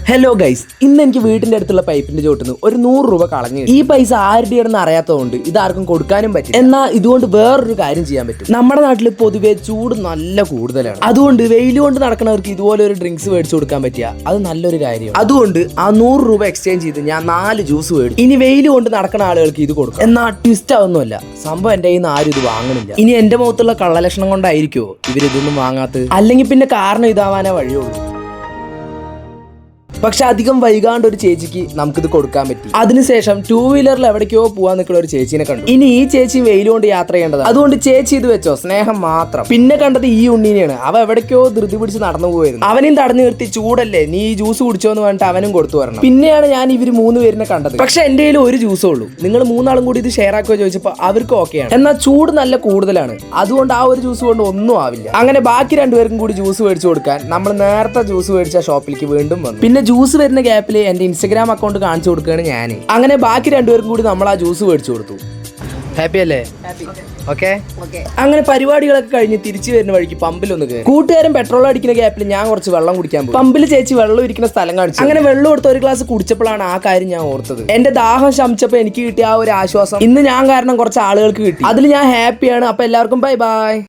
Hello guys, ഇന്ന് എനിക്ക് വീട്ടിന്റെ അടുത്തുള്ള പൈപ്പിന്റെ ചോട്ടുന്നു ഒരു 100 രൂപ കളഞ്ഞു. ഈ പൈസ ആരുടെയാണെന്ന് അറിയാത്തതുകൊണ്ട് ഇതാർക്കും കൊടുക്കാനും പറ്റും. എന്നാൽ ഇതുകൊണ്ട് വേറൊരു കാര്യം ചെയ്യാൻ പറ്റും. നമ്മുടെ നാട്ടിൽ പൊതുവെ ചൂട് നല്ല കൂടുതലാണ്. അതുകൊണ്ട് വെയിൽ കൊണ്ട് നടക്കുന്നവർക്ക് ഇതുപോലെ ഒരു ഡ്രിങ്ക്സ് മേടിച്ചു കൊടുക്കാൻ പറ്റിയ അത് നല്ലൊരു കാര്യം. അതുകൊണ്ട് ആ 100 രൂപ എക്സ്ചേഞ്ച് ചെയ്ത് ഞാൻ 4 ജ്യൂസ് മേടിച്ചു. ഇനി വെയിൽ കൊണ്ട് നടക്കുന്ന ആളുകൾക്ക് ഇത് കൊടുക്കും. എന്നാൽ ട്വിസ്റ്റ് ആവുന്നില്ല, സംഭവം എന്റെ കയ്യിൽ നിന്ന് ആരും ഇത് വാങ്ങണില്ല. ഇനി എന്റെ മുഖത്തുള്ള കള്ളലക്ഷണം കൊണ്ടായിരിക്കുമോ ഇവരിതൊന്നും വാങ്ങാത്തത്? അല്ലെങ്കിൽ പിന്നെ കാരണം ഇതാവാനേ വഴിയുള്ളൂ. പക്ഷെ അധികം വൈകാണ്ട് ഒരു ചേച്ചിക്ക് നമുക്കിത് കൊടുക്കാൻ പറ്റി. അതിനുശേഷം 2 വീലറിൽ എവിടേക്കോ പോവാൻ നിൽക്കുന്ന ഒരു ചേച്ചിനെ കണ്ടു. ഇനി ഈ ചേച്ചി വെയിലുകൊണ്ട് യാത്ര ചെയ്യേണ്ടത്, അതുകൊണ്ട് ചേച്ചി ഇത് വെച്ചോ, സ്നേഹം മാത്രം. പിന്നെ കണ്ടത് ഈ ഉണ്ണീനെയാണ്. അവ എവിടേക്കോ ധൃതി പിടിച്ച് നടന്നു പോയിരുന്നു. അവനും തടഞ്ഞു നിർത്തി, ചൂടല്ലേ നീ ഈ ജ്യൂസ് കുടിച്ചോ എന്ന് പറഞ്ഞിട്ട് അവനും കൊടുത്തു വരണം. പിന്നെയാണ് ഞാൻ ഇവർ 3 പേരിനെ കണ്ടത്. പക്ഷെ എന്റെ കയ്യിൽ ഒരു ജ്യൂസേ ഉള്ളൂ. നിങ്ങൾ 3 ആളും കൂടി ഇത് ഷെയർ ആക്കുകയോ ചോദിച്ചപ്പോൾ അവർക്ക് ഓക്കെയാണ്. എന്നാൽ ചൂട് നല്ല കൂടുതലാണ്, അതുകൊണ്ട് ആ ഒരു ജ്യൂസ് കൊണ്ട് ഒന്നും ആവില്ല. അങ്ങനെ ബാക്കി 2 പേർക്കും കൂടി ജ്യൂസ് മേടിച്ചു കൊടുക്കാൻ നമ്മൾ നേരത്തെ ജ്യൂസ് മേടിച്ച ഷോപ്പിലേക്ക് വീണ്ടും വന്നു. പിന്നെ ജ്യൂസ് വരുന്ന ഗ്യാപ്പിൽ എന്റെ ഇൻസ്റ്റാഗ്രാം അക്കൗണ്ട് കാണിച്ചു കൊടുക്കുകയാണ് ഞാൻ. അങ്ങനെ ബാക്കി 2 പേർക്കും കൂടി നമ്മൾ ആ ജ്യൂസ് മേടിച്ചു കൊടുത്തു. ഹാപ്പി അല്ലേ? ഓക്കെ. അങ്ങനെ പരിപാടികളൊക്കെ കഴിഞ്ഞ് തിരിച്ചു വരുന്ന വഴിക്ക് പമ്പിലൊന്ന് കയറി. കൂട്ടുകാരൻ പെട്രോൾ അടിക്കുന്ന ഗ്യാപ്പിൽ ഞാൻ കുറച്ച് വെള്ളം കുടിക്കാൻ പോയി. പമ്പിൽ ചേച്ചി വെള്ളം ഇരിക്കുന്ന സ്ഥലം കാണിച്ചു. അങ്ങനെ വെള്ളം എടുത്ത് ഒരു ഗ്ലാസ് കുടിച്ചപ്പോഴാണ് ആ കാര്യം ഞാൻ ഓർത്തത്. എന്റെ ദാഹം ശമിച്ചപ്പോൾ എനിക്ക് കിട്ടിയ ആ ഒരു ആശ്വാസം ഇന്ന് ഞാൻ കാരണം കുറച്ച് ആളുകൾക്ക് കിട്ടി. അതിൽ ഞാൻ ഹാപ്പിയാണ്. അപ്പൊ എല്ലാവർക്കും ബൈ ബൈ.